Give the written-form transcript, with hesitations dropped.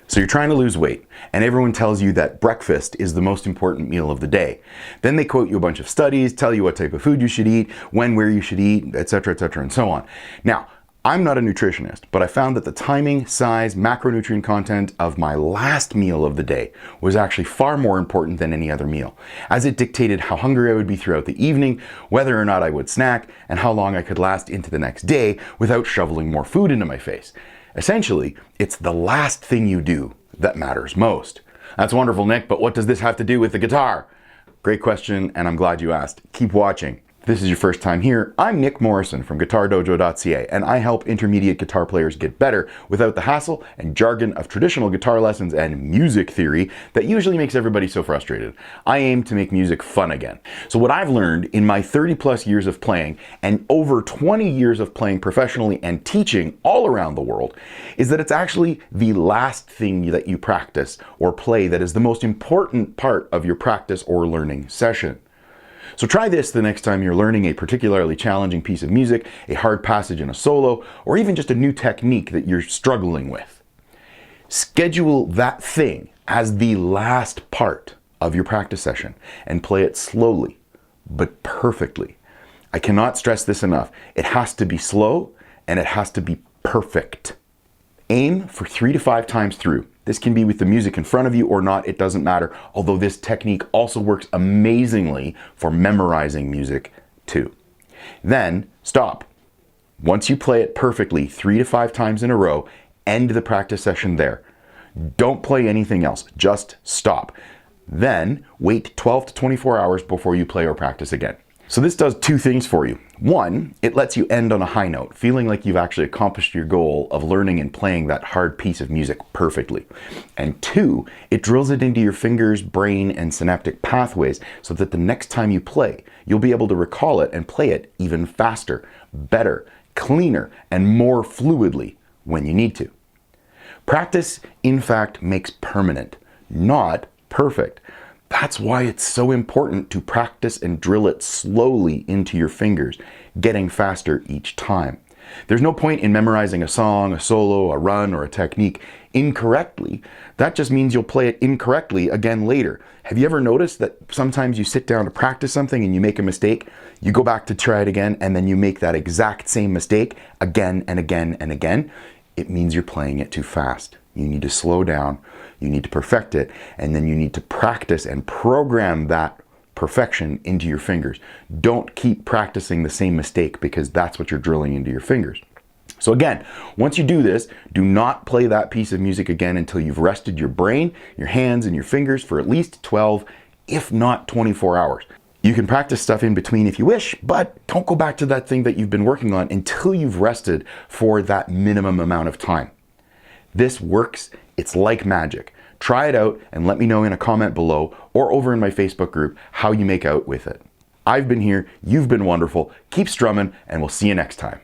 So you're trying to lose weight, and everyone tells you that breakfast is the most important meal of the day. Then they quote you a bunch of studies, tell you what type of food you should eat, when, where you should eat, etc., and so on. Now, I'm not a nutritionist, but I found that the timing, size, macronutrient content of my last meal of the day was actually far more important than any other meal, as it dictated how hungry I would be throughout the evening, whether or not I would snack, and how long I could last into the next day without shoveling more food into my face. Essentially, it's the last thing you do that matters most. That's wonderful, Nick, but what does this have to do with the guitar? Great question, and I'm glad you asked. Keep watching. If this is your first time here, I'm Nick Morrison from GuitarDojo.ca, and I help intermediate guitar players get better without the hassle and jargon of traditional guitar lessons and music theory that usually makes everybody so frustrated. I aim to make music fun again. So what I've learned in my 30+ years of playing and over 20 years of playing professionally and teaching all around the world is that it's actually the last thing that you practice or play that is the most important part of your practice or learning session. So try this the next time you're learning a particularly challenging piece of music, a hard passage in a solo, or even just a new technique that you're struggling with. Schedule that thing as the last part of your practice session and play it slowly, but perfectly. I cannot stress this enough. It has to be slow and it has to be perfect. Aim for 3 to 5 times through. This can be with the music in front of you or not, it doesn't matter, although this technique also works amazingly for memorizing music too. Then stop. Once you play it perfectly 3 to 5 times in a row, end the practice session there. Don't play anything else, just stop. Then wait 12 to 24 hours before you play or practice again. So this does 2 things for you. 1, it lets you end on a high note, feeling like you've actually accomplished your goal of learning and playing that hard piece of music perfectly. And 2, it drills it into your fingers, brain, and synaptic pathways so that the next time you play, you'll be able to recall it and play it even faster, better, cleaner, and more fluidly when you need to. Practice, in fact, makes permanent, not perfect. That's why it's so important to practice and drill it slowly into your fingers, getting faster each time. There's no point in memorizing a song, a solo, a run, or a technique incorrectly. That just means you'll play it incorrectly again later. Have you ever noticed that sometimes you sit down to practice something and you make a mistake, you go back to try it again, and then you make that exact same mistake again and again and again? It means you're playing it too fast. You need to slow down, you need to perfect it, and then you need to practice and program that perfection into your fingers. Don't keep practicing the same mistake because that's what you're drilling into your fingers. So again, once you do this, do not play that piece of music again until you've rested your brain, your hands, and your fingers for at least 12, if not 24 hours. You can practice stuff in between if you wish, but don't go back to that thing that you've been working on until you've rested for that minimum amount of time. This works, it's like magic. Try it out and let me know in a comment below or over in my Facebook group how you make out with it. I've been here, you've been wonderful, keep strumming, and we'll see you next time.